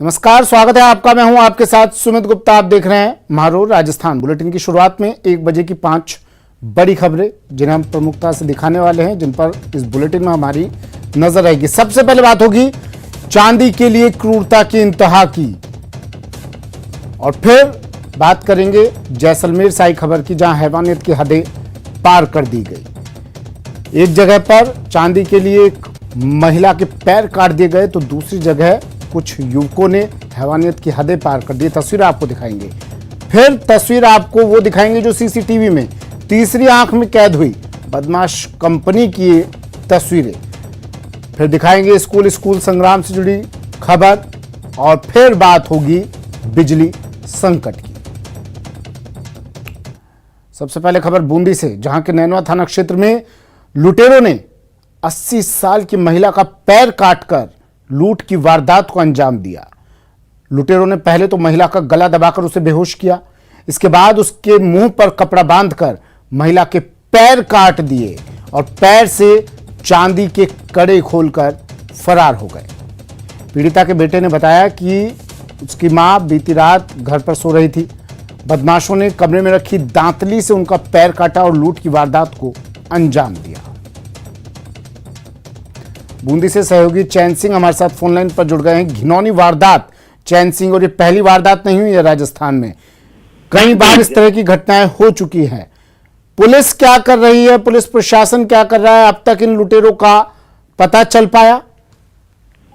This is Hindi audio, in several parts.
नमस्कार, स्वागत है आपका। मैं हूं आपके साथ सुमित गुप्ता। आप देख रहे हैं महारोर राजस्थान। बुलेटिन की शुरुआत में 1 बजे की 5 बड़ी खबरें जिन्हें हम प्रमुखता से दिखाने वाले हैं, जिन पर इस बुलेटिन में हमारी नजर रहेगी। सबसे पहले बात होगी चांदी के लिए क्रूरता की इंतहा की, और फिर बात करेंगे जैसलमेर से आई खबर की, जहां हैवानियत की हदें पार कर दी गई। एक जगह पर चांदी के लिए एक महिला के पैर काट दिए गए, तो दूसरी जगह कुछ युवकों ने हैवानियत की हदें पार कर दी। तस्वीर आपको दिखाएंगे। फिर तस्वीर आपको वो दिखाएंगे जो सीसीटीवी में तीसरी आंख में कैद हुई बदमाश कंपनी की तस्वीरें। फिर दिखाएंगे स्कूल संग्राम से जुड़ी खबर, और फिर बात होगी बिजली संकट की। सबसे पहले खबर बूंदी से, जहां के नैनवा थाना क्षेत्र में लुटेरों ने 80 साल की महिला का पैर काटकर लूट की वारदात को अंजाम दिया। लुटेरों ने पहले तो महिला का गला दबाकर उसे बेहोश किया, इसके बाद उसके मुंह पर कपड़ा बांधकर महिला के पैर काट दिए और पैर से चांदी के कड़े खोलकर फरार हो गए। पीड़िता के बेटे ने बताया कि उसकी मां बीती रात घर पर सो रही थी। बदमाशों ने कमरे में रखी दांतली से उनका पैर काटा और लूट की वारदात को अंजाम दिया। बूंदी से सहयोगी चैन सिंह हमारे साथ फोन लाइन पर जुड़ गए हैं। घिनौनी वारदात चैन सिंह, और ये पहली वारदात नहीं हुई है राजस्थान में, कई बार इस तरह की घटनाएं हो चुकी हैं। पुलिस क्या कर रही है, पुलिस प्रशासन क्या कर रहा है? अब तक इन लुटेरों का पता चल पाया?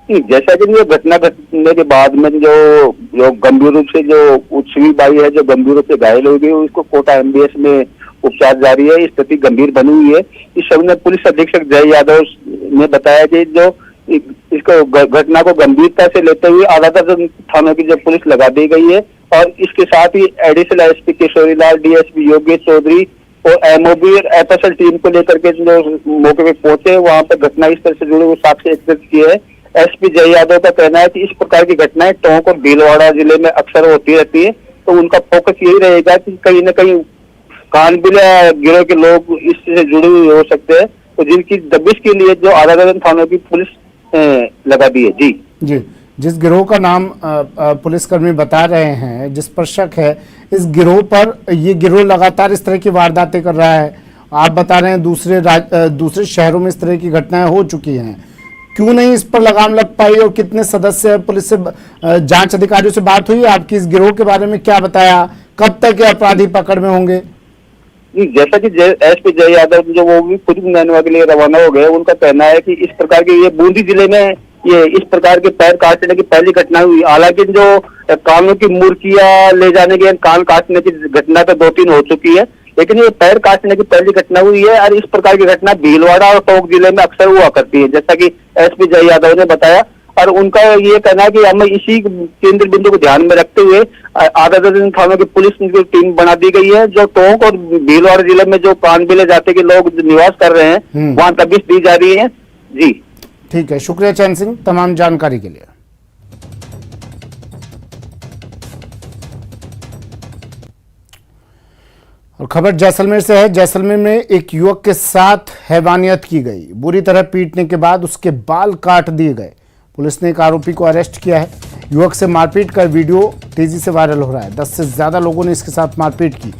जैसा कि ये घटना घटने के बाद में जो गंभीर रूप से जो उच्छवी बाई है, जो गंभीर रूप से घायल हो गई, उसको कोटा एमबीएस में उपचार जारी है। स्थिति गंभीर बनी हुई है। इस समय में पुलिस अधीक्षक जय यादव ने बताया कि जो इसको घटना को गंभीरता से लेते हुए आलातर थानों की जो पुलिस लगा दी गई है, और इसके साथ ही additional SP Kishorilal, DSP Yogesh Chaudhary और एमओबी और एफएसएल टीम को लेकर के जो मौके पे पहुंचे, वहां पर घटनास्थल से जुड़े हुए साक्ष्य एकत्रित किए हैं। एसपी जय यादव का कहना है कि इस प्रकार की घटनाएं टोंक और भीलवाड़ा जिले में अक्सर होती रहती है, तो उनका फोकस यही रहेगा कि कहीं न कहीं कानबिला गिरोह के लोग इससे जुड़े हुए हो सकते हैं, तो जिनकी दबिश के लिए जो अलग-अलग थानों की पुलिस लगा दी है। जी, जिस गिरोह का नाम पुलिसकर्मी बता रहे हैं, जिस पर शक है, इस गिरोह पर, ये गिरोह लगातार इस तरह की वारदातें कर रहा है। आप बता रहे हैं दूसरे शहरों में इस तरह की घटनाएं हो चुकी हैं, क्यों नहीं इस पर लगाम लग पाई? और कितने सदस्य पुलिस से, जांच अधिकारियों से बात हुई आपकी? इस गिरोह के बारे में क्या बताया? कब तक ये अपराधी पकड़ में होंगे? जैसा कि एसपी जय यादव जो वो भी खुद नैनवा के लिए रवाना हो गए, उनका कहना है कि इस प्रकार के ये बूंदी जिले में ये इस प्रकार के पैर काटने की पहली घटना हुई। हालांकि जो कानों की मुर्कियां ले जाने की, कान काटने की घटना तो 2-3 हो चुकी है, लेकिन ये पैर काटने की पहली घटना हुई है। और इस प्रकार की घटना भीलवाड़ा और टोंक जिले में अक्सर हुआ करती है, जैसा कि एसपी जय यादव ने बताया। और उनका ये कहना है कि हमें इसी केंद्र बिंदु को ध्यान में रखते हुए आधा-दर्जन थानों की पुलिस की टीम बना दी गई है। जो टोंक और भीलवाड़ा जिले में जो कानबिले जाति के लोग निवास कर रहे हैं, वहां तबिश दी जा रही है। जी, ठीक है, शुक्रिया चैन सिंह तमाम जानकारी के लिए। और खबर जैसलमेर से है। जैसलमेर में एक युवक के साथ हैवानियत की गई। बुरी तरह पीटने के बाद उसके बाल काट दिए गए। पुलिस ने एक आरोपी को अरेस्ट किया है। युवक से मारपीट का वीडियो तेजी से वायरल हो रहा है। 10 से ज्यादा लोगों ने इसके साथ मारपीट की।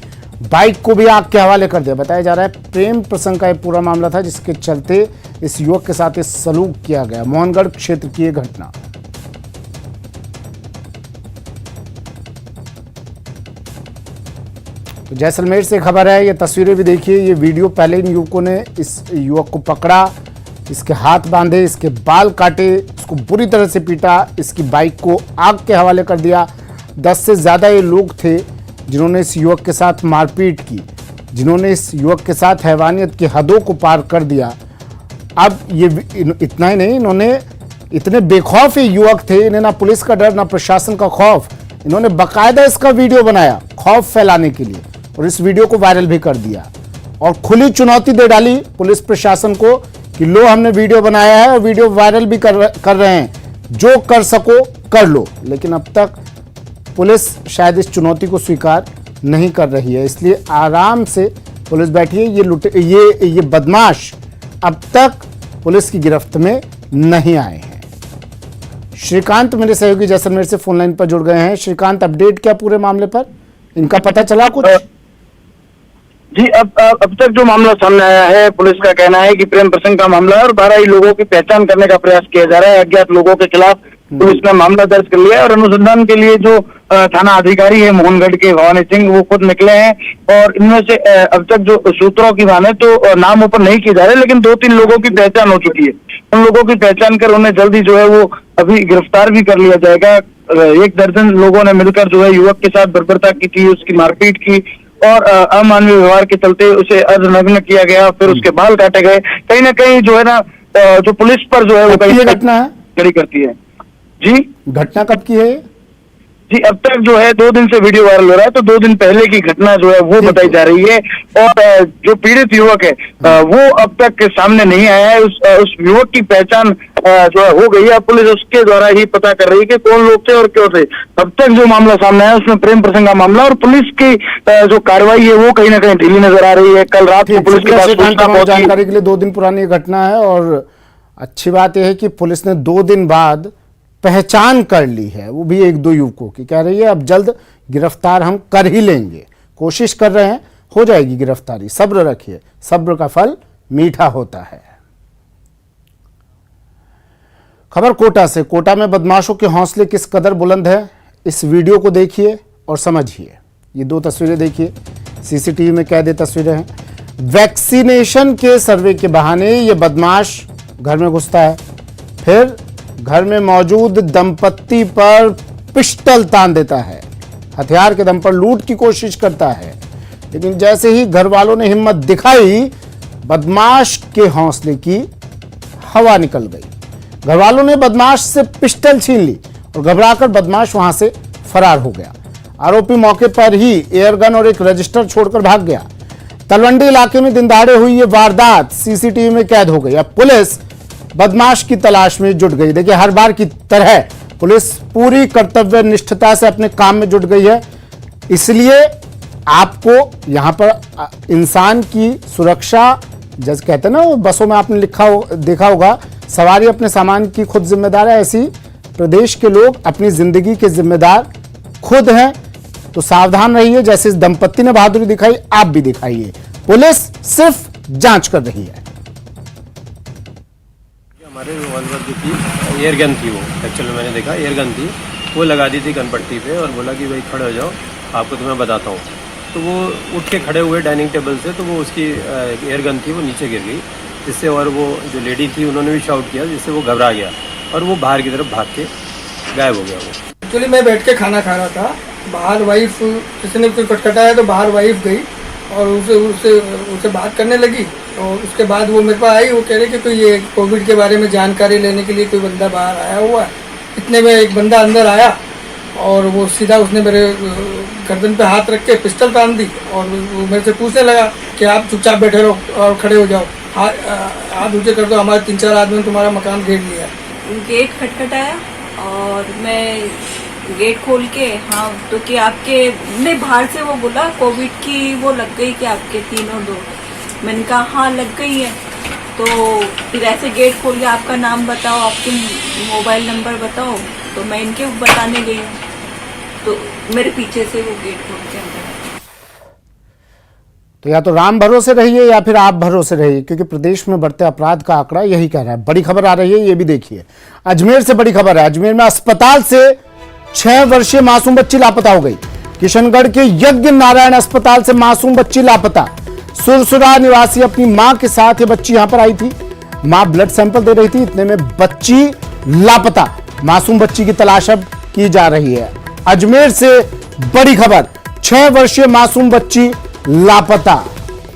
बाइक को भी आग के हवाले कर दिया। बताया जा रहा है प्रेम प्रसंग का यह पूरा मामला था, जिसके चलते इस युवक के साथ इस सलूक किया गया। मोहनगढ़ क्षेत्र की यह घटना। तो जैसलमेर से खबर है, ये तस्वीरें भी देखिए। ये वीडियो, पहले इन युवकों ने इस युवक को पकड़ा, इसके हाथ बांधे, इसके बाल काटे, इसको बुरी तरह से पीटा, इसकी बाइक को आग के हवाले कर दिया। 10 से ज्यादा ये लोग थे जिन्होंने इस युवक के साथ मारपीट की, जिन्होंने इस युवक के साथ हैवानियत की हदों को पार कर दिया। अब ये इतना ही नहीं, इन्होंने इतने बेखौफ ये युवक थे, इन्हें ना पुलिस का डर ना प्रशासन का खौफ। इन्होंने बाकायदा इसका वीडियो बनाया खौफ फैलाने के लिए, और इस वीडियो को वायरल भी कर दिया और खुली चुनौती दे डाली पुलिस प्रशासन को कि लो, हमने वीडियो बनाया है और वीडियो वायरल भी कर रहे हैं, जो कर सको कर लो। लेकिन अब तक पुलिस शायद इस चुनौती को स्वीकार नहीं कर रही है, इसलिए आराम से पुलिस बैठी है। ये बदमाश अब तक पुलिस की गिरफ्त में नहीं आए हैं। श्रीकांत मेरे सहयोगी जैसलमेर से फोन लाइन पर जुड़ गए हैं। श्रीकांत, अपडेट क्या पूरे मामले पर, इनका पता चला कुछ? जी, अब तक जो मामला सामने आया है, पुलिस का कहना है कि प्रेम प्रसंग का मामला है और 12 ही लोगों की पहचान करने का प्रयास किया जा रहा है। अज्ञात लोगों के खिलाफ पुलिस ने मामला दर्ज कर लिया है और अनुसंधान के लिए जो थाना अधिकारी है मोहनगढ़ के भवानी सिंह, वो खुद निकले हैं। और इनमें से अब तक जो सूत्रों की माने तो नाम ऊपर नहीं किए जा रहे, लेकिन 2-3 लोगों की पहचान हो चुकी है। उन लोगों की पहचान कर उन्हें जल्दी जो है वो अभी गिरफ्तार भी कर लिया जाएगा। 1 दर्जन लोगों ने मिलकर जो है युवक के साथ बर्बरता की थी, उसकी मारपीट की और अमानवीय व्यवहार के चलते उसे अर्धनग्न किया गया, फिर उसके बाल काटे गए। कहीं ना कहीं जो है ना, जो पुलिस पर जो है वो कहीं घटना है खड़ी करती है। जी, घटना कब की है? जी, अब तक जो है 2 दिन से वीडियो वायरल हो रहा है, तो 2 दिन पहले की घटना जो है वो बताई जा रही है। और जो पीड़ित युवक है वो अब तक सामने नहीं आया है। उस युवक की पहचान जो है हो गई है। पुलिस उसके द्वारा ही पता कर रही है कि कौन लोग थे और क्यों थे। अब तक जो मामला सामने आया उसमें प्रेम प्रसंग का मामला, और पुलिस की जो कार्रवाई है वो कहीं ना कहीं ढीली नजर आ रही है। कल रात को पुलिस के पास सूचना पहुंची। जानकारी के लिए 2 दिन पुरानी घटना है और अच्छी बात यह है कि पुलिस ने 2 दिन बाद पहचान कर ली है, वो भी 1-2 युवकों की। कह रही है अब जल्द गिरफ्तार हम कर ही लेंगे, कोशिश कर रहे हैं, हो जाएगी गिरफ्तारी, सब्र रखिए, सब्र का फल मीठा होता है। खबर कोटा से। कोटा में बदमाशों के हौसले किस कदर बुलंद है, इस वीडियो को देखिए और समझिए। ये 2 तस्वीरें देखिए, सीसीटीवी में कैद तस्वीरें हैं। वैक्सीनेशन के सर्वे के बहाने ये बदमाश घर में घुसता है, फिर घर में मौजूद दंपत्ति पर पिस्टल तान देता है, हथियार के दम पर लूट की कोशिश करता है। लेकिन जैसे ही घर वालों ने हिम्मत दिखाई, बदमाश के हौसले की हवा निकल गई। घर वालों ने बदमाश से पिस्टल छीन ली और घबराकर बदमाश वहां से फरार हो गया। आरोपी मौके पर ही एयरगन और एक रजिस्टर छोड़कर भाग गया। तलवंडी इलाके में दिन दहाड़े हुई ये वारदात सीसीटीवी में कैद हो गई। अब पुलिस बदमाश की तलाश में जुट गई। देखिए, हर बार की तरह पुलिस पूरी कर्तव्य निष्ठता से अपने काम में जुट गई है। इसलिए आपको यहां पर इंसान की सुरक्षा, जैसे कहते हैं ना, वो बसों में आपने देखा होगा, सवारी अपने सामान की खुद जिम्मेदार है। ऐसी प्रदेश के लोग अपनी जिंदगी के जिम्मेदार खुद हैं। तो सावधान रहिए। जैसे इस दंपत्ति ने बहादुरी दिखाई, आप भी दिखाइए। पुलिस सिर्फ जांच कर रही है। हमारे रिवॉल्वर जो थी, एयर गन थी, वो एक्चुअली मैंने देखा एयर गन थी, वो लगा दी थी कनपट्टी पे और बोला कि भाई खड़े हो जाओ, आपको तो मैं बताता हूँ। तो वो उठ के खड़े हुए डाइनिंग टेबल से, तो वो उसकी एयर गन थी वो नीचे गिर गई, जिससे और वो जो लेडी थी उन्होंने भी शाउट किया, जिससे वो घबरा गया और वो बाहर की तरफ भाग के गायब हो गया। वो एक्चुअली मैं बैठ के खाना खा रहा था, बाहर वाइफ किसी ने कोई खटखटाया तो बाहर वाइफ गई और उसे बात करने लगी। और उसके बाद वो मेरे पास आई, वो कह रहे कि कोई ये कोविड के बारे में जानकारी लेने के लिए कोई बंदा बाहर आया हुआ है। इतने में एक बंदा अंदर आया और वो सीधा उसने मेरे गर्दन पे हाथ रख के पिस्टल तान दी और वो मेरे से पूछने लगा कि आप चुपचाप बैठे रहो और खड़े हो जाओ, हाथ ऊँचे कर दो, हमारे 3-4 आदमी ने तुम्हारा मकान घेर लिया। गेट खटखटाया और मैं गेट खोल के, हाँ, तो कि आपके ने बाहर से वो बोला कोविड की वो लग गई कि आपके 3 और 2। मैंने कहा हाँ लग गई है। तो फिर ऐसे गेट खोल के आपका नाम बताओ, आपके मोबाइल नंबर बताओ, तो मैं इनके बताने गई हूँ, तो मेरे पीछे से वो गेट खोल के अंदर। तो या तो राम भरोसे रहिए या फिर आप भरोसे रहिए, क्योंकि प्रदेश में बढ़ते अपराध का आंकड़ा यही कह रहा है। बड़ी खबर आ रही है, ये भी देखिए। अजमेर से बड़ी खबर है। अजमेर में अस्पताल से 6 वर्षीय मासूम बच्ची लापता हो गई। किशनगढ़ के यज्ञ नारायण अस्पताल से मासूम बच्ची लापता। सुरसुरा निवासी अपनी मां के साथ ये बच्ची यहां पर आई थी। मां ब्लड सैंपल दे रही थी, इतने में बच्ची लापता। मासूम बच्ची की तलाश अब की जा रही है। अजमेर से बड़ी खबर, 6 वर्षीय मासूम बच्ची लापता।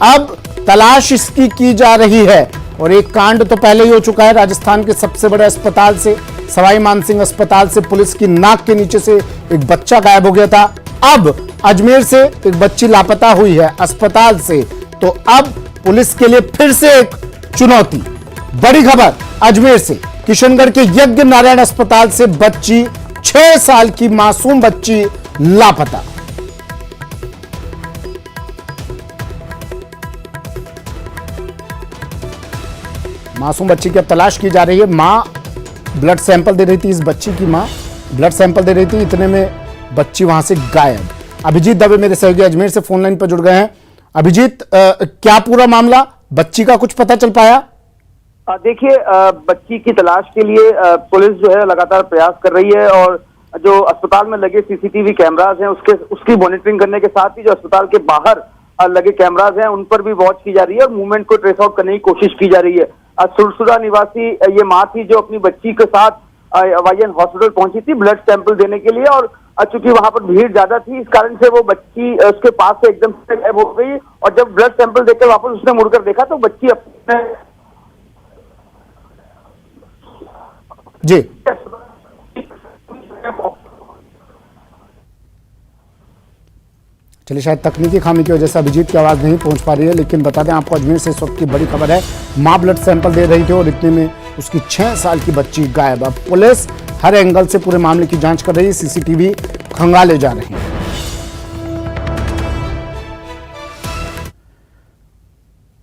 अब तलाश इसकी की जा रही है। और एक कांड तो पहले ही हो चुका है। राजस्थान के सबसे बड़े अस्पताल से, सवाई मानसिंह अस्पताल से पुलिस की नाक के नीचे से एक बच्चा गायब हो गया था। अब अजमेर से एक बच्ची लापता हुई है अस्पताल से। तो अब पुलिस के लिए फिर से एक चुनौती। बड़ी खबर अजमेर से, किशनगढ़ के यज्ञ नारायण अस्पताल से बच्ची, 6 साल की मासूम बच्ची लापता। मासूम बच्ची की अब तलाश की जा रही है। मां ब्लड सैंपल दे रही थी इस बच्ची की मां, ब्लड सैंपल दे रही थी, इतने में बच्ची वहां से गायब। अभिजीत दवे मेरे सहयोगी अजमेर से फोन लाइन पर जुड़ गए हैं। अभिजीत, क्या पूरा मामला, बच्ची का कुछ पता चल पाया? देखिए, बच्ची की तलाश के लिए पुलिस जो है लगातार प्रयास कर रही है और जो अस्पताल में लगे सीसीटीवी कैमरास हैं उसकी मॉनिटरिंग करने के साथ ही जो अस्पताल के बाहर लगे कैमरास हैं उन पर भी वॉच की जा रही है और मूवमेंट को ट्रेस आउट करने की कोशिश की जा रही है। सुरसुरा निवासी ये मां थी जो अपनी बच्ची के साथ वाईएन हॉस्पिटल पहुंची थी ब्लड सैंपल देने के लिए, और चूंकि वहां पर भीड़ ज्यादा थी इस कारण से वो बच्ची उसके पास से एकदम से गायब हो गई, और जब ब्लड सैंपल देकर वापस उसने मुड़कर देखा तो बच्ची अपने जी चलिए, शायद तकनीकी खामी की वजह से अभिजीत की आवाज नहीं पहुंच पा रही है, लेकिन बता दें आपको अजमेर से इस वक्त की बड़ी खबर है। मां ब्लड सैंपल दे रही थी और इतने में उसकी 6 साल की बच्ची गायब। अब पुलिस हर एंगल से पूरे मामले की जांच कर रही है, सीसीटीवी खंगाले जा रहे हैं।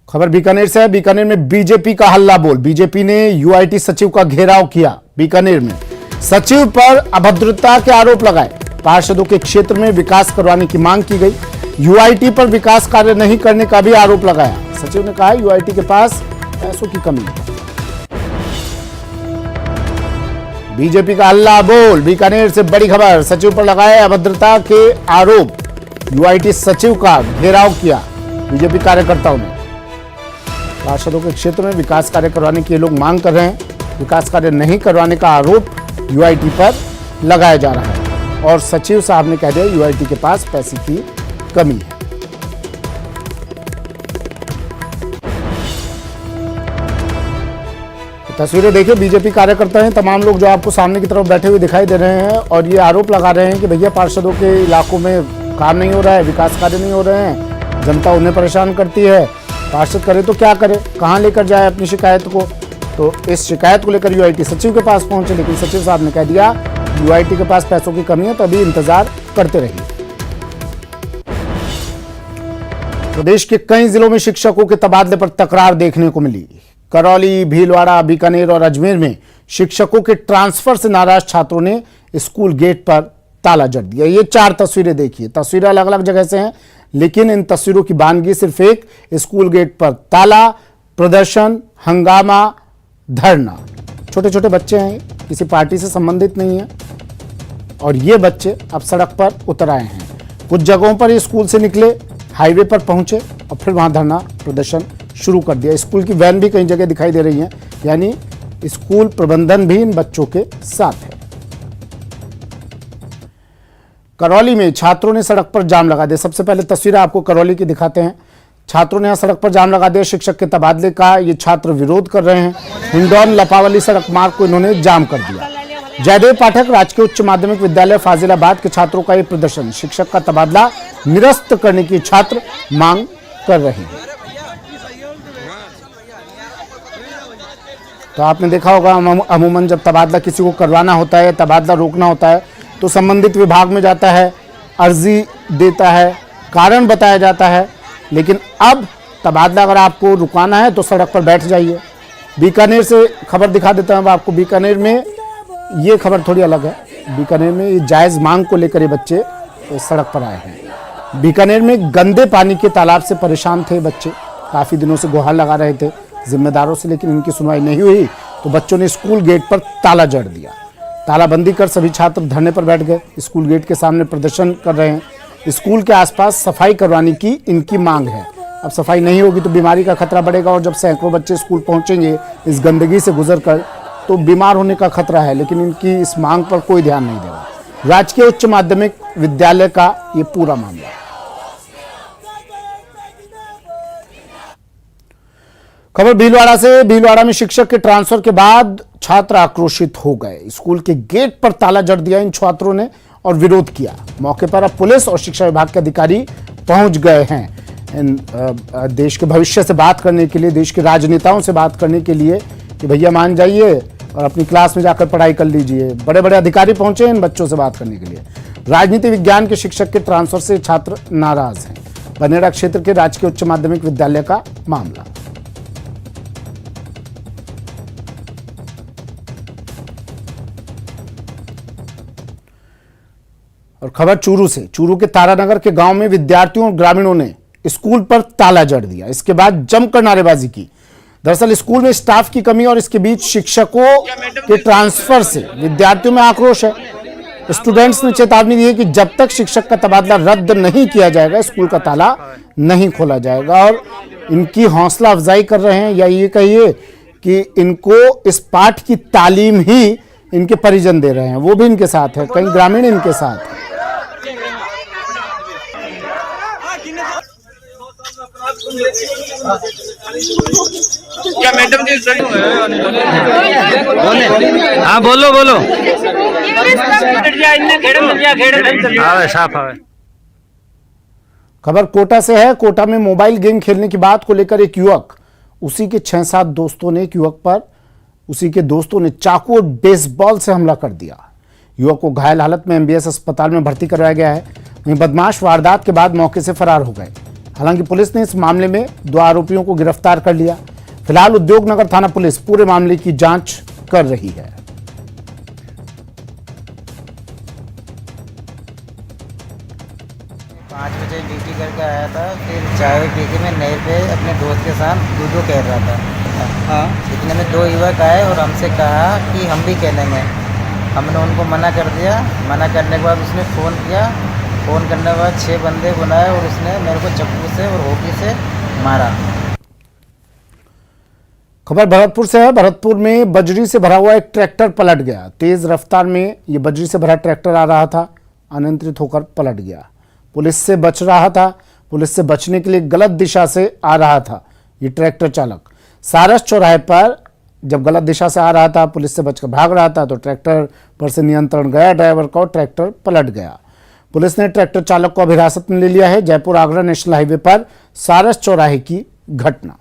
खबर बीकानेर से है। बीकानेर में बीजेपी का हल्ला बोल। बीजेपी ने यूआईटी सचिव का घेराव किया। बीकानेर में सचिव पर अभद्रता के आरोप लगाए। पार्षदों के क्षेत्र में विकास करवाने की मांग की गई। यूआईटी पर विकास कार्य नहीं करने का भी आरोप लगाया। सचिव ने कहा यूआईटी के पास पैसों की कमी है। बीजेपी का हल्ला बोल। बीकानेर से बड़ी खबर। सचिव पर लगाए अभद्रता के आरोप। यूआईटी सचिव का घेराव किया बीजेपी कार्यकर्ताओं ने। पार्षदों के क्षेत्र में विकास कार्य करवाने की लोग मांग कर रहे हैं। विकास कार्य नहीं करवाने का आरोप यूआईटी पर लगाया जा रहा है और सचिव साहब ने कह दिया यूआईटी के पास पैसे की कमी है। तस्वीरें देखिए, बीजेपी कार्यकर्ता हैं तमाम लोग जो आपको सामने की तरफ बैठे हुए दिखाई दे रहे हैं और ये आरोप लगा रहे हैं कि भैया पार्षदों के इलाकों में काम नहीं हो रहा है, विकास कार्य नहीं हो रहे हैं, जनता उन्हें परेशान करती है। पार्षद करे तो क्या करे, कहां लेकर जाए अपनी शिकायत को। तो इस शिकायत को लेकर यूआईटी सचिव के पास पहुंचे, लेकिन सचिव साहब ने कह दिया यूआईटी के पास पैसों की कमी है, तो अभी इंतजार करते रहिए। प्रदेश के कई जिलों में शिक्षकों के तबादले पर तकरार देखने को मिली। करौली, भीलवाड़ा, बीकानेर और अजमेर में शिक्षकों के ट्रांसफर से नाराज छात्रों ने स्कूल गेट पर ताला जड़ दिया। ये 4 तस्वीरें देखिए। तस्वीरें अलग अलग जगह से हैं, लेकिन इन तस्वीरों की बानगी सिर्फ एक, स्कूल गेट पर ताला, प्रदर्शन, हंगामा, धरना। छोटे छोटे बच्चे हैं, किसी पार्टी से संबंधित नहीं है और ये बच्चे अब सड़क पर उतर आए हैं। कुछ जगहों पर ये स्कूल से निकले, हाईवे पर पहुंचे और फिर वहां धरना प्रदर्शन शुरू कर दिया। स्कूल की वैन भी कई जगह दिखाई दे रही है, यानी स्कूल प्रबंधन भी इन बच्चों के साथ है। करौली में छात्रों ने सड़क पर जाम लगा दिया। सबसे पहले तस्वीरें आपको करौली की दिखाते हैं। छात्रों ने यहां सड़क पर जाम लगा दिया। शिक्षक के तबादले का ये छात्र विरोध कर रहे हैं। हिंडौन लपावली सड़क मार्ग को इन्होंने जाम कर दिया। जयदेव पाठक राजकीय उच्च माध्यमिक विद्यालय फाजिलाबाद के छात्रों का ये प्रदर्शन। शिक्षक का तबादला निरस्त करने की छात्र मांग कर रहे हैं। तो आपने देखा होगा अमूमन जब तबादला किसी को करवाना होता है, तबादला रोकना होता है, तो संबंधित विभाग में जाता है, अर्जी देता है, कारण बताया जाता है। लेकिन अब तबादला अगर आपको रुकाना है तो सड़क पर बैठ जाइए। बीकानेर से खबर दिखा देता हूं आपको। बीकानेर में ये खबर थोड़ी अलग है। बीकानेर में ये जायज़ मांग को लेकर ये बच्चे सड़क पर आए हैं। बीकानेर में गंदे पानी के तालाब से परेशान थे बच्चे, काफ़ी दिनों से गुहार लगा रहे थे जिम्मेदारों से, लेकिन इनकी सुनवाई नहीं हुई तो बच्चों ने स्कूल गेट पर ताला जड़ दिया। तालाबंदी कर सभी छात्र धरने पर बैठ गए। स्कूल गेट के सामने प्रदर्शन कर रहे हैं। स्कूल के आसपास सफाई करवाने की इनकी मांग है। अब सफाई नहीं होगी तो बीमारी का खतरा बढ़ेगा और जब सैकड़ों बच्चे स्कूल पहुंचेंगे इस गंदगी से गुजरकर तो बीमार होने का खतरा है। लेकिन इनकी इस मांग पर कोई ध्यान नहीं दे रहा। राजकीय उच्च माध्यमिक विद्यालय का ये पूरा मामला। खबर भीलवाड़ा से। भीलवाड़ा में शिक्षक के ट्रांसफर के बाद छात्र आक्रोशित हो गए। स्कूल के गेट पर ताला जड़ दिया इन छात्रों ने और विरोध किया। मौके पर अब पुलिस और शिक्षा विभाग के अधिकारी पहुंच गए हैं देश के भविष्य से बात करने के लिए, देश के राजनेताओं से बात करने के लिए कि भैया मान जाइए और अपनी क्लास में जाकर पढ़ाई कर लीजिए। बड़े बड़े अधिकारी पहुंचे इन बच्चों से बात करने के लिए। राजनीति विज्ञान के शिक्षक के ट्रांसफर से छात्र नाराज हैं। बनेरा क्षेत्र के राजकीय उच्च माध्यमिक विद्यालय का मामला। और खबर चूरू से। चूरू के तारानगर के गांव में विद्यार्थियों और ग्रामीणों ने स्कूल पर ताला जड़ दिया। इसके बाद जमकर नारेबाजी की। दरअसल स्कूल में स्टाफ की कमी और इसके बीच शिक्षकों के ट्रांसफर से विद्यार्थियों में आक्रोश है। स्टूडेंट्स ने चेतावनी दी है कि जब तक शिक्षक का तबादला रद्द नहीं किया जाएगा स्कूल का ताला नहीं खोला जाएगा। और इनकी हौसला अफजाई कर रहे हैं, या ये कहिए कि इनको इस पाठ की तालीम ही इनके परिजन दे रहे हैं, वो भी इनके साथ है, कई ग्रामीण इनके साथ है। क्या मैडम जी हाँ बोलो बोलो। खबर कोटा से है। कोटा में मोबाइल गेम खेलने की बात को लेकर एक युवक, उसी के 6-7 दोस्तों ने एक युवक पर, उसी के दोस्तों ने चाकू और बेसबॉल से हमला कर दिया। युवक को घायल हालत में एमबीएस अस्पताल में भर्ती करवाया गया है। वहीं बदमाश वारदात के बाद मौके से फरार हो गए। हालांकि पुलिस ने इस मामले में 2 आरोपियों को गिरफ्तार कर लिया। फिलहाल उद्योगनगर थाना पुलिस पूरे मामले की जांच कर रही है। 5 बजे ड्यूटी करके आया था, फिर चाय पी के मैं नहर पे अपने दोस्त के साथ लूडो खेल रहा था। हाँ, इतने में 2 युवक आए और हमसे कहा कि हम भी खेलेंगे। हमने उनको मना कर दिया। मना करने के बाद उसने फ़ोन किया। फ़ोन करने के बाद 6 बंदे बुलाए और उसने मेरे को चप्पू से और होकी से मारा। खबर भरतपुर से है। भरतपुर में बजरी से भरा हुआ एक ट्रैक्टर पलट गया। तेज रफ्तार में ये बजरी से भरा ट्रैक्टर आ रहा था, अनियंत्रित होकर पलट गया। पुलिस से बच रहा था। पुलिस से बचने के लिए गलत दिशा से आ रहा था ये ट्रैक्टर चालक। सारस चौराहे पर जब गलत दिशा से आ रहा था, पुलिस से बचकर भाग रहा था, तो ट्रैक्टर पर से नियंत्रण गया ड्राइवर का और ट्रैक्टर पलट गया। पुलिस ने ट्रैक्टर चालक को अभी हिरासत में ले लिया है। जयपुर आगरा नेशनल हाईवे पर सारस चौराहे की घटना।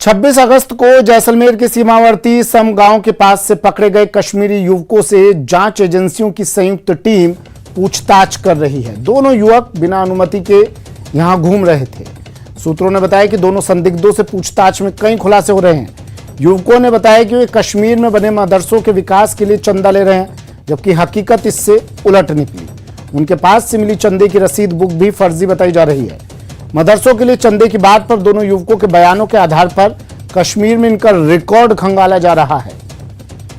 छब्बीस अगस्त को जैसलमेर के सीमावर्ती सम गांव के पास से पकड़े गए कश्मीरी युवकों से जांच एजेंसियों की संयुक्त टीम पूछताछ कर रही है। दोनों युवक बिना अनुमति के यहां घूम रहे थे। सूत्रों ने बताया कि दोनों संदिग्धों से पूछताछ में कई खुलासे हो रहे हैं। युवकों ने बताया कि वे कश्मीर में बने मदरसों के विकास के लिए चंदा ले रहे हैं, जबकि हकीकत इससे उलट निकली। उनके पास से मिली चंदे की रसीद बुक भी फर्जी बताई जा रही है। मदरसों के लिए चंदे की बात पर दोनों युवकों के बयानों के आधार पर कश्मीर में इनका रिकॉर्ड खंगाला जा रहा है।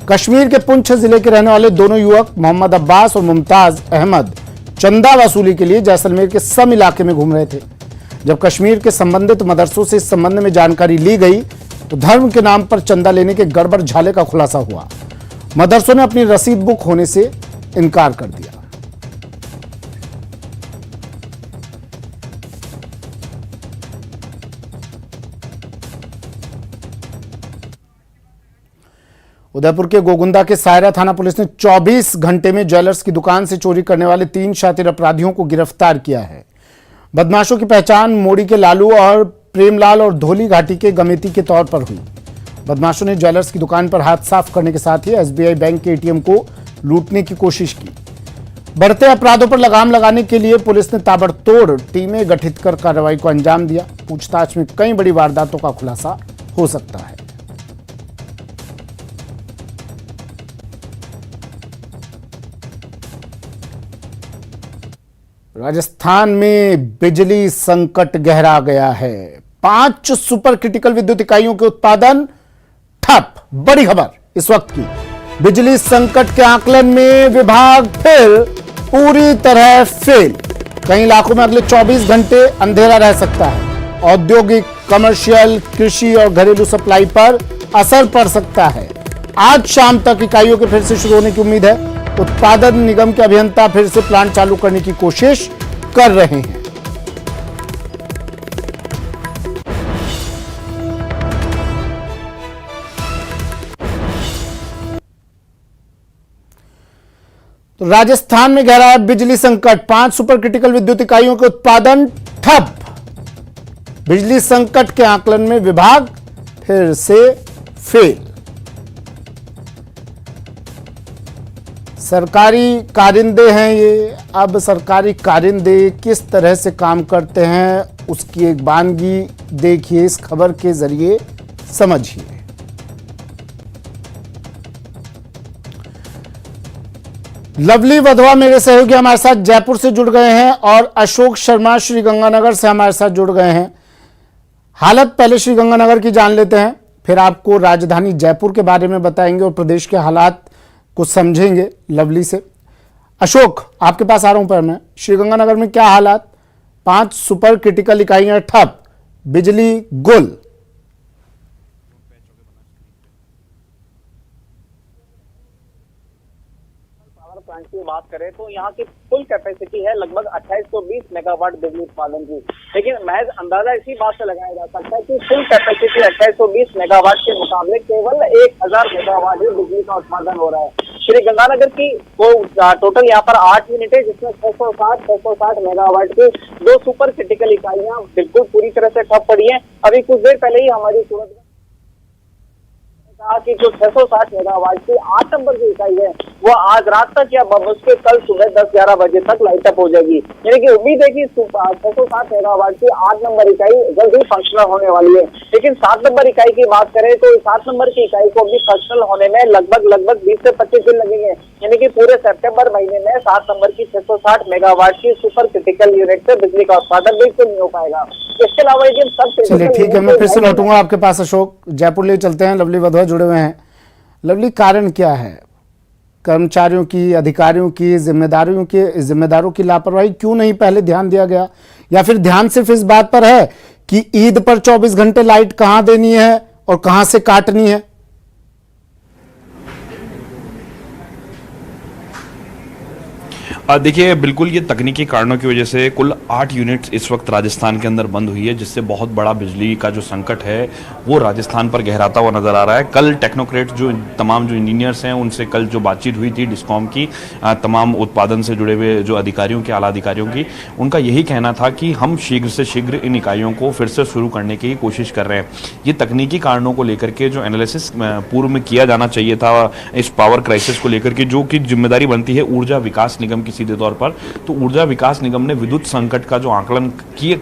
कश्मीर के पुंछ जिले के रहने वाले दोनों युवक मोहम्मद अब्बास और मुमताज अहमद चंदा वसूली के लिए जैसलमेर के सम इलाके में घूम रहे थे। जब कश्मीर के संबंधित मदरसों से इस संबंध में जानकारी ली गई तो धर्म के नाम पर चंदा लेने के गड़बड़ झाले का खुलासा हुआ। मदरसों ने अपनी रसीद बुक होने से इनकार कर दिया। उदयपुर के गोगुंदा के सायरा थाना पुलिस ने 24 घंटे में ज्वेलर्स की दुकान से चोरी करने वाले 3 शातिर अपराधियों को गिरफ्तार किया है। बदमाशों की पहचान मोड़ी के लालू और प्रेमलाल और धोली घाटी के गमेती के तौर पर हुई। बदमाशों ने ज्वेलर्स की दुकान पर हाथ साफ करने के साथ ही एसबीआई बैंक के एटीएम को लूटने की कोशिश की। बढ़ते अपराधों पर लगाम लगाने के लिए पुलिस ने ताबड़तोड़ टीमें गठित कर कार्रवाई को अंजाम दिया। पूछताछ में कई बड़ी वारदातों का खुलासा हो सकता है। राजस्थान में बिजली संकट गहरा गया है। 5 सुपर क्रिटिकल विद्युत इकाइयों के उत्पादन ठप। बड़ी खबर इस वक्त की। बिजली संकट के आकलन में विभाग फिर पूरी तरह फेल। कई इलाकों में अगले 24 घंटे अंधेरा रह सकता है। औद्योगिक, कमर्शियल, कृषि और घरेलू सप्लाई पर असर पड़ सकता है। आज शाम तक इकाइयों के फिर से शुरू होने की उम्मीद है। उत्पादन निगम के अभियंता फिर से प्लांट चालू करने की कोशिश कर रहे हैं। तो राजस्थान में गहरा है बिजली संकट। 5 सुपर क्रिटिकल विद्युत इकाइयों के उत्पादन ठप। बिजली संकट के आकलन में विभाग फिर से फेल। सरकारी कारिंदे हैं ये। अब सरकारी कारिंदे किस तरह से काम करते हैं उसकी एक वानगी देखिए, इस खबर के जरिए समझिए। लवली वधवा मेरे सहयोगी हमारे साथ जयपुर से जुड़ गए हैं और अशोक शर्मा श्रीगंगानगर से हमारे साथ जुड़ गए हैं। हालत पहले श्रीगंगानगर की जान लेते हैं, फिर आपको राजधानी जयपुर के बारे में बताएंगे और प्रदेश के हालात को समझेंगे लवली से। अशोक, आपके पास आ रहा हूं। पर मैं श्रीगंगानगर में क्या हालात? 5 सुपर क्रिटिकल इकाइयां ठप, बिजली गुल। प्लांट की बात करें तो यहाँ की फुल कैपेसिटी है लगभग 2820 मेगावाट बिजली उत्पादन की, लेकिन महज अंदाजा इसी बात से लगाया जा सकता है कि फुल कैपेसिटी 2820 मेगावाट के मुकाबले केवल 1000 मेगावाट ही बिजली का उत्पादन हो रहा है। श्रीगंगानगर की टोटल यहाँ पर 8 यूनिट है, जिसमें 660 मेगावाट की 2 सुपर क्रिटिकल इकाइयां बिल्कुल पूरी तरह से ठप पड़ी है। अभी कुछ देर पहले ही हमारी सूरत कहा कि जो 660 मेगावाट की 8 नंबर की इकाई है वो आज रात तक या बमस्के कल सुबह 10-11 बजे तक लाइट अप हो जाएगी। यानी कि उम्मीद है कि 660 मेगावाट की 8 नंबर इकाई जल्द ही फंक्शनल होने वाली है। लेकिन 7 नंबर इकाई की बात करें तो 7 नंबर की इकाई को भी फंक्शनल होने में लगभग 20 से 25 दिन लगेंगे। यानी कि पूरे सितंबर महीने में 7 नंबर की 660 मेगावाट की सुपर क्रिटिकल यूनिट से बिजली का उत्पादन बिल्कुल नहीं हो पाएगा। इसके अलावा चलिए ठीक है, मैं फिर से लौटूंगा आपके पास। अशोक, जयपुर ले चलते हैं, लवली वधवा जुड़े हुए हैं। लवली, कारण क्या है? कर्मचारियों की, अधिकारियों की, जिम्मेदारों की लापरवाही क्यों नहीं पहले ध्यान दिया गया? या फिर ध्यान सिर्फ इस बात पर है कि ईद पर 24 घंटे लाइट कहां देनी है और कहां से काटनी है? देखिए, बिल्कुल ये तकनीकी कारणों की वजह से कुल 8 यूनिट्स इस वक्त राजस्थान के अंदर बंद हुई है, जिससे बहुत बड़ा बिजली का जो संकट है वो राजस्थान पर गहराता हुआ नजर आ रहा है। कल टेक्नोक्रेट जो तमाम जो इंजीनियर्स हैं उनसे कल जो बातचीत हुई थी डिस्कॉम की, तमाम उत्पादन से जुड़े हुए जो अधिकारियों के, आला अधिकारियों की, उनका यही कहना था कि हम शीघ्र से शीघ्र इन इकाइयों को फिर से शुरू करने की कोशिश कर रहे हैं। ये तकनीकी कारणों को लेकर के जो एनालिसिस पूर्व में किया जाना चाहिए था इस पावर क्राइसिस को लेकर के, जो कि जिम्मेदारी बनती है ऊर्जा विकास निगम की सीधे तौर पर, तो ऊर्जा विकास निगम ने विद्युत संकट का जो आकलन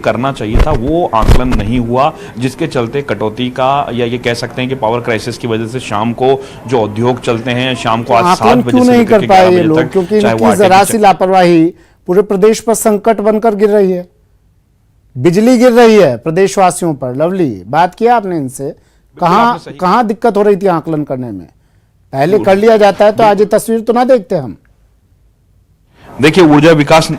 करना चाहिए था वो आकलन नहीं हुआ, जिसके चलते कटौती का, या ये कह सकते हैं कि पावर क्राइसिस की वजह से शाम को जो उद्योग चलते हैं शाम को आज 7 बजे से लेकर 11 बजे तक, क्योंकि इनकी जरा सी लापरवाही पूरे प्रदेश पर संकट बनकर गिर रही है। बिजली गिर रही है प्रदेशवासियों पर। लवली, बात किया आपने इनसे? कहां दिक्कत हो रही थी आकलन करने में? पहले कर लिया जाता है तो आज ये तस्वीर तो ना देखते हम। देखिए, ऊर्जा विकास,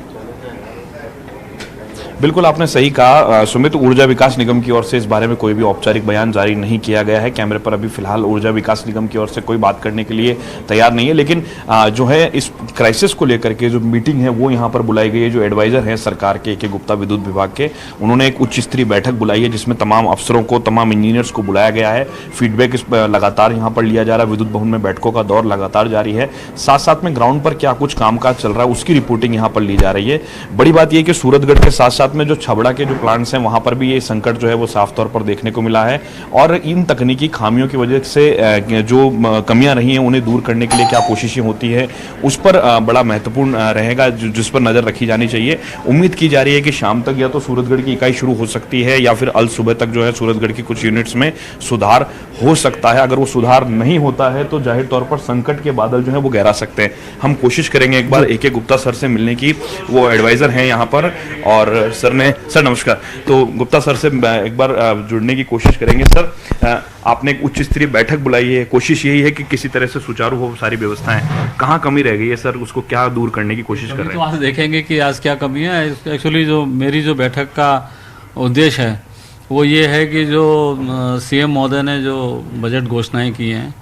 बिल्कुल आपने सही कहा सुमित, ऊर्जा विकास निगम की ओर से इस बारे में कोई भी औपचारिक बयान जारी नहीं किया गया है। कैमरे पर अभी फिलहाल ऊर्जा विकास निगम की ओर से कोई बात करने के लिए तैयार नहीं है, लेकिन जो है इस क्राइसिस को लेकर के जो मीटिंग है वो यहाँ पर बुलाई गई है। जो एडवाइजर हैं सरकार के के गुप्ता विद्युत विभाग के, उन्होंने एक उच्च स्तरीय बैठक बुलाई है जिसमें तमाम अफसरों को, तमाम इंजीनियर्स को बुलाया गया है। फीडबैक लगातार यहाँ पर लिया जा रहा है। विद्युत भवन में बैठकों का दौर लगातार जारी है। साथ साथ में ग्राउंड पर क्या कुछ कामकाज चल रहा है उसकी रिपोर्टिंग यहाँ पर ली जा रही है। बड़ी बात यह कि सूरतगढ़ के साथ साथ में जो छबड़ा के जो प्लांट्स हैं वहां पर भी ये संकट जो है वो साफ तौर पर देखने को मिला है, और इन तकनीकी खामियों की वजह से जो कमियां रही हैं उन्हें दूर करने के लिए क्या कोशिशें होती है उस पर बड़ा महत्वपूर्ण रहेगा, जिस पर नजर रखी जानी चाहिए। उम्मीद की जा रही है कि शाम तक या तो सूरतगढ़ की इकाई शुरू हो सकती है या फिर अल सुबह तक जो है सूरतगढ़ की कुछ यूनिट्स में सुधार हो सकता है। अगर वो सुधार नहीं होता है तो जाहिर तौर पर संकट के बादल जो है वो गहरा सकते हैं। हम कोशिश करेंगे एक बार AK गुप्ता सर से मिलने की, वो एडवाइजर हैं यहाँ पर, और सर नमस्कार। तो गुप्ता सर से एक बार जुड़ने की कोशिश करेंगे। सर, आपने एक उच्च स्तरीय बैठक बुलाई है, कोशिश यही है कि किसी तरह से सुचारू हो सारी व्यवस्थाएं, कहाँ कमी रह गई है सर, उसको क्या दूर करने की कोशिश कर रहे हैं? तो आज देखेंगे कि आज क्या कमी है। एक्चुअली जो मेरी जो बैठक का उद्देश्य है वो ये है कि जो CM महोदय ने जो बजट घोषणाएं की हैं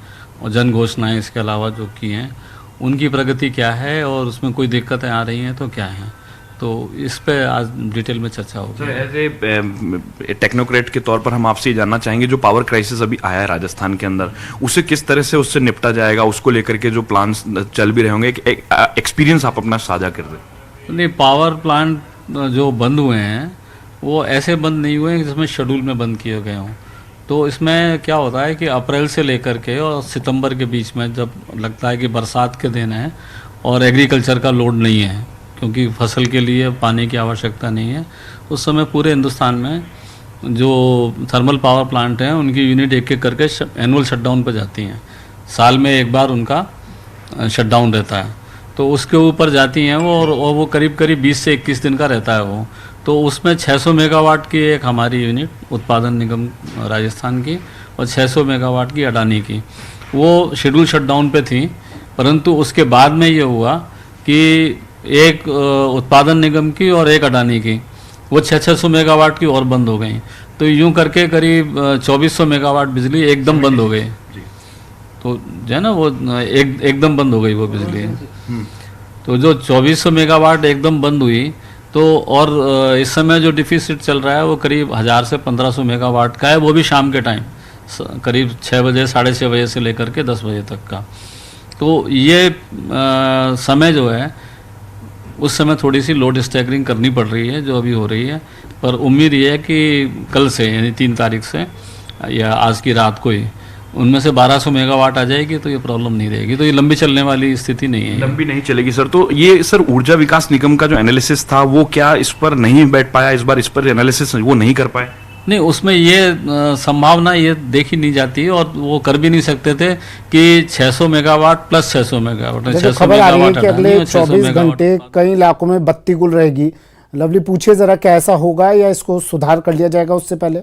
और जन घोषणाएं इसके अलावा जो की हैं उनकी प्रगति क्या है और उसमें कोई दिक्कतें आ रही हैं तो क्या हैं, तो इस पे आज डिटेल में चर्चा होगी। सर, एज ए टेक्नोक्रेट के तौर पर हम आपसे जानना चाहेंगे, जो पावर क्राइसिस अभी आया है राजस्थान के अंदर, उसे किस तरह से उससे निपटा जाएगा, उसको लेकर के जो प्लान्स चल भी रहे होंगे, एक एक्सपीरियंस आप अपना साझा कर रहे? नहीं, पावर प्लांट जो बंद हुए हैं वो ऐसे बंद नहीं हुए हैं जिसमें शेड्यूल में बंद किए गए हों। तो इसमें क्या होता है कि अप्रैल से लेकर के और सितंबर के बीच में जब लगता है कि बरसात के दिन है और एग्रीकल्चर का लोड नहीं है, क्योंकि फसल के लिए पानी की आवश्यकता नहीं है, उस समय पूरे हिंदुस्तान में जो थर्मल पावर प्लांट हैं उनकी यूनिट एक एक करके एनुअल शटडाउन पर जाती हैं। साल में एक बार उनका शटडाउन रहता है, तो उसके ऊपर जाती हैं वो, और वो करीब करीब 20 से 21 दिन का रहता है वो। तो उसमें 600 मेगावाट की एक हमारी यूनिट उत्पादन निगम राजस्थान की और 600 मेगावाट की अडानी की, वो शेड्यूल शटडाउन पे थी। परंतु उसके बाद में ये हुआ कि एक उत्पादन निगम की और एक अडानी की, वो 600 मेगावाट की और बंद हो गई। तो यूं करके करीब 2400 मेगावाट बिजली एकदम बंद हो गई। तो जो है ना वो एकदम बंद हो गई वो बिजली। तो जो 2400 मेगावाट एकदम बंद हुई, तो और इस समय जो डिफिसिट चल रहा है वो करीब 1000 से 1500 मेगावाट का है, वो भी शाम के टाइम करीब 6 बजे 6:30 बजे से लेकर के 10 बजे तक का। तो ये समय जो है उस समय थोड़ी सी लोड स्टैगरिंग करनी पड़ रही है जो अभी हो रही है, पर उम्मीद ये है कि कल से यानी 3 तारीख से या आज की रात को ही उनमें से 1200 मेगावाट आ जाएगी, तो ये प्रॉब्लम नहीं रहेगी। तो ये लंबी चलने वाली स्थिति नहीं है, लंबी नहीं चलेगी सर। तो ये सर ऊर्जा विकास निगम का जो एनालिसिस था वो क्या इस पर नहीं बैठ पाया, इस बार इस पर एनालिसिस वो नहीं कर पाए? नहीं, उसमें ये संभावना ये देखी नहीं जाती और वो कर भी नहीं सकते थे कि 600 मेगावाट प्लस 600 मेगावाट। खबर आ रही है कि अगले 24 घंटे कई इलाकों में बत्ती गुल रहेगी। लवली पूछिए जरा, क्या ऐसा होगा या इसको सुधार कर लिया जाएगा उससे पहले?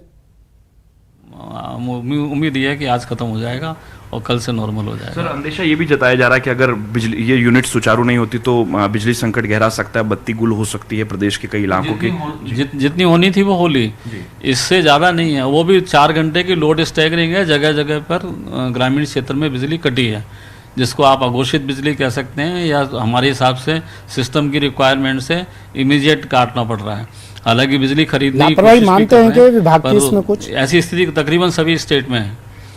उम्मीद ये है कि आज खत्म हो जाएगा और कल से नॉर्मल हो जाएगा। सर अंदेशा ये भी जताया जा रहा है कि अगर बिजली ये यूनिट सुचारू नहीं होती तो बिजली संकट गहरा सकता है, बत्ती गुल हो सकती है प्रदेश के कई इलाकों की। जितनी होनी थी वो होली, इससे ज़्यादा नहीं है। वो भी 4 घंटे की लोड स्टैगरिंग है, जगह जगह पर ग्रामीण क्षेत्र में बिजली कटी है, जिसको आप अघोषित बिजली कह सकते हैं, या हमारे हिसाब से सिस्टम की रिक्वायरमेंट से इमीडिएट काटना पड़ रहा है। हालांकि बिजली खरीदने की कोशिश मानते हैं कि विभाग की इसमें कुछ ऐसी स्थिति तकरीबन सभी स्टेट में है।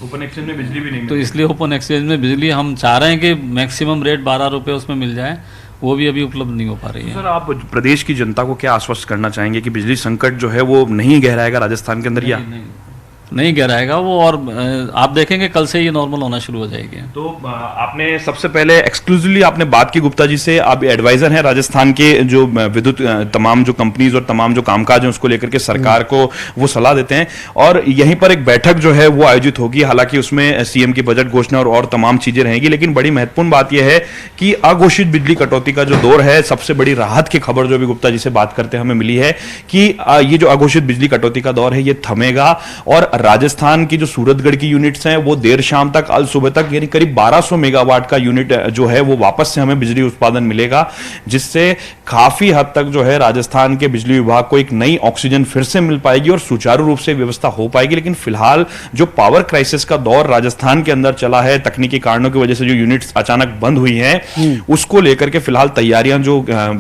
ओपन एक्सचेंज में बिजली भी नहीं, तो इसलिए ओपन एक्सचेंज में बिजली हम चाह रहे हैं कि मैक्सिमम रेट 12 रुपये उसमें मिल जाए, वो भी अभी उपलब्ध नहीं हो पा रही है। सर आप प्रदेश की जनता को क्या आश्वस्त करना चाहेंगे कि बिजली संकट जो है वो नहीं गहराएगा राजस्थान के अंदर? या नहीं गहराएगा वो, और आप देखेंगे कल से ये नॉर्मल होना शुरू हो जाएगी। तो आपने सबसे पहले एक्सक्लूसिवली आपने बात की गुप्ता जी से, आप एडवाइजर हैं राजस्थान के जो विद्युत तमाम जो कंपनीज और तमाम जो कामकाज हैं उसको लेकर के सरकार को वो सलाह देते हैं, और यहीं पर एक बैठक जो है वो आयोजित होगी। हालांकि उसमें सीएम की बजट घोषणा और तमाम चीजें रहेंगी, लेकिन बड़ी महत्वपूर्ण बात यह है कि अघोषित बिजली कटौती का जो दौर है, सबसे बड़ी राहत की खबर जो भी गुप्ता जी से बात करते हमें मिली है कि ये जो अघोषित बिजली कटौती का दौर है ये थमेगा, और राजस्थान की जो सूरतगढ़ की यूनिट्स हैं वो देर शाम तक, आज सुबह तक, यानी करीब 1200 मेगावाट का यूनिट जो है वो वापस से हमें बिजली उत्पादन मिलेगा, जिससे काफी हद तक जो है राजस्थान के बिजली विभाग को एक नई ऑक्सीजन फिर से मिल पाएगी और सुचारू रूप से व्यवस्था हो पाएगी। लेकिन फिलहाल जो पावर क्राइसिस का दौर राजस्थान के अंदर चला है, तकनीकी कारणों की वजह से जो यूनिट्स अचानक बंद हुई हैं, उसको लेकर के फिलहाल तैयारियां जो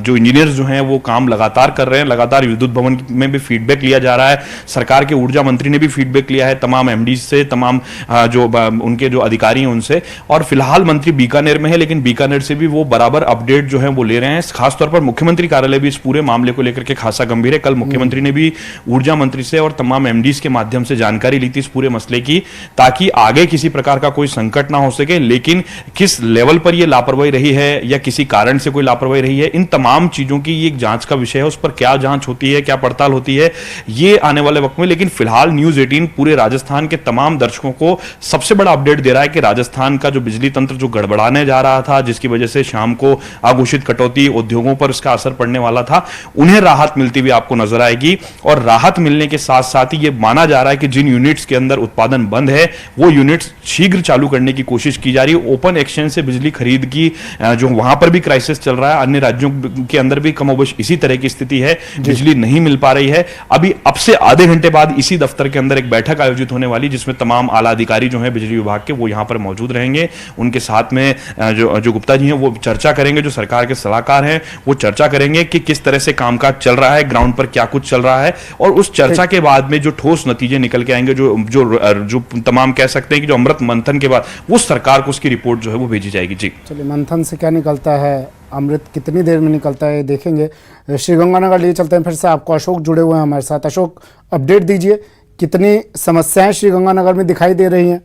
इंजीनियर्स जो हैं वो काम लगातार कर रहे हैं। लगातार विद्युत भवन में भी फीडबैक लिया जा रहा है, सरकार के ऊर्जा मंत्री ने भी फीडबैक लिया है तमाम एमडी से, तमाम जो उनके जो अधिकारी हैं उनसे, और फिलहाल मंत्री बीकानेर में है, लेकिन बीकानेर से भी वो बराबर अपडेट जो है वो ले रहे हैं। खासतौर पर मुख्यमंत्री कार्यालय भी इस पूरे मामले को लेकर के खासा गंभीर है। कल मुख्यमंत्री ने भी ऊर्जा मंत्री से और तमाम एमडीज के माध्यम से जानकारी ली थी इस पूरे मसले की, ताकि आगे किसी प्रकार का कोई संकट ना हो सके। लेकिन किस लेवल पर यह लापरवाही रही है या किसी कारण से कोई लापरवाही रही है, इन तमाम चीजों की एक जांच का विषय है। उस पर क्या जांच होती है, क्या पड़ताल होती है, ये आने वाले वक्त में। लेकिन फिलहाल न्यूज 18 पूरे राजस्थान के तमाम दर्शकों को सबसे बड़ा अपडेट दे रहा है कि राजस्थान का जो बिजली तंत्र जो गड़बड़ाने जा रहा था, जिसकी वजह से शाम को अघोषित कटौती उद्योगों पर इसका असर पड़ने वाला था, उन्हें राहत मिलती हुई आपको नजर आएगी। और राहत मिलने के साथ साथ ही यह माना जा रहा है कि जिन यूनिट्स के अंदर उत्पादन बंद है वो यूनिट्स शीघ्र चालू करने की कोशिश की जा रही है। ओपन एक्सचेंज से बिजली खरीद की जो वहां पर भी क्राइसिस चल रहा है, अन्य राज्यों के अंदर भी कमोबेश इसी तरह की स्थिति है, बिजली नहीं मिल पा रही है। अभी अब से आधे घंटे बाद इसी दफ्तर के अंदर एक बैठक आयोजित होने वाली, जिसमें तमाम आला अधिकारी जो हैं बिजली विभाग के वो यहां पर मौजूद रहेंगे। उनके साथ में जो गुप्ता जी हैं वो चर्चा करेंगे, जो सरकार के सलाहकार हैं वो चर्चा करेंगे कि किस तरह से कामकाज चल रहा है, ग्राउंड पर क्या कुछ चल रहा है, और उस चर्चा के बाद में जो ठोस नतीजे निकल के आएंगे, जो तमाम कह सकते हैं कि जो अमृत मंथन के बाद वो सरकार को उसकी रिपोर्ट जो है वो भेजी जाएगी। जी चलिए, मंथन से क्या निकलता है, अमृत कितनी देर में निकलता है देखेंगे। श्रीगंगानगर लिए चलते हैं फिर से, आपको अशोक जुड़े हुए हैं हमारे साथ। अशोक, अपडेट दीजिए, कितनी समस्याएं श्रीगंगानगर में दिखाई दे रही हैं?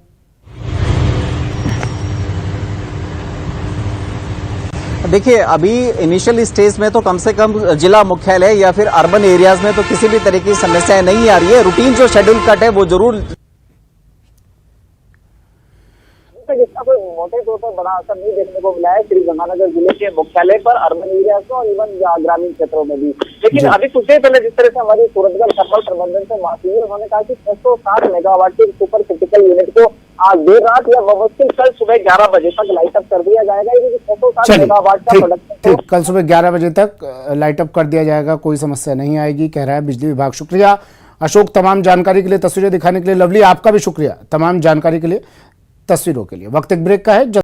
देखिए, अभी इनिशियल स्टेज में तो कम से कम जिला मुख्यालय या फिर अर्बन एरियाज में तो किसी भी तरह की समस्याएं नहीं आ रही है। रूटीन जो शेड्यूल कट है वो जरूर इसका कोई मोटे तौर पर बड़ा असर नहीं देखने को मिला है श्रीगंगानगर जिले के मुख्यालय पर, अर्बन एरियाज में और इवन ग्रामीण क्षेत्रों में भी। लेकिन अभी कुछ देर पहले जिस तरह से हमारी सूरतगढ़ थर्मल प्रबंधन से बात हुई, उन्होंने कहा कि 660 मेगावाट की सुपर क्रिटिकल यूनिट को आज देर रात या बमुश्किल कल सुबह 11 बजे तक लाइट अप कर दिया जाएगा। ये 660 मेगावाट का प्रोडक्शन कल सुबह 11 बजे तक लाइट अप कर दिया जाएगा, कोई समस्या नहीं आएगी, कह रहा है बिजली विभाग। शुक्रिया अशोक तमाम जानकारी के लिए, तस्वीरें दिखाने के लिए। लवली, आपका भी शुक्रिया तमाम जानकारी के लिए, तस्वीरों के लिए। वक्त एक ब्रेक का है।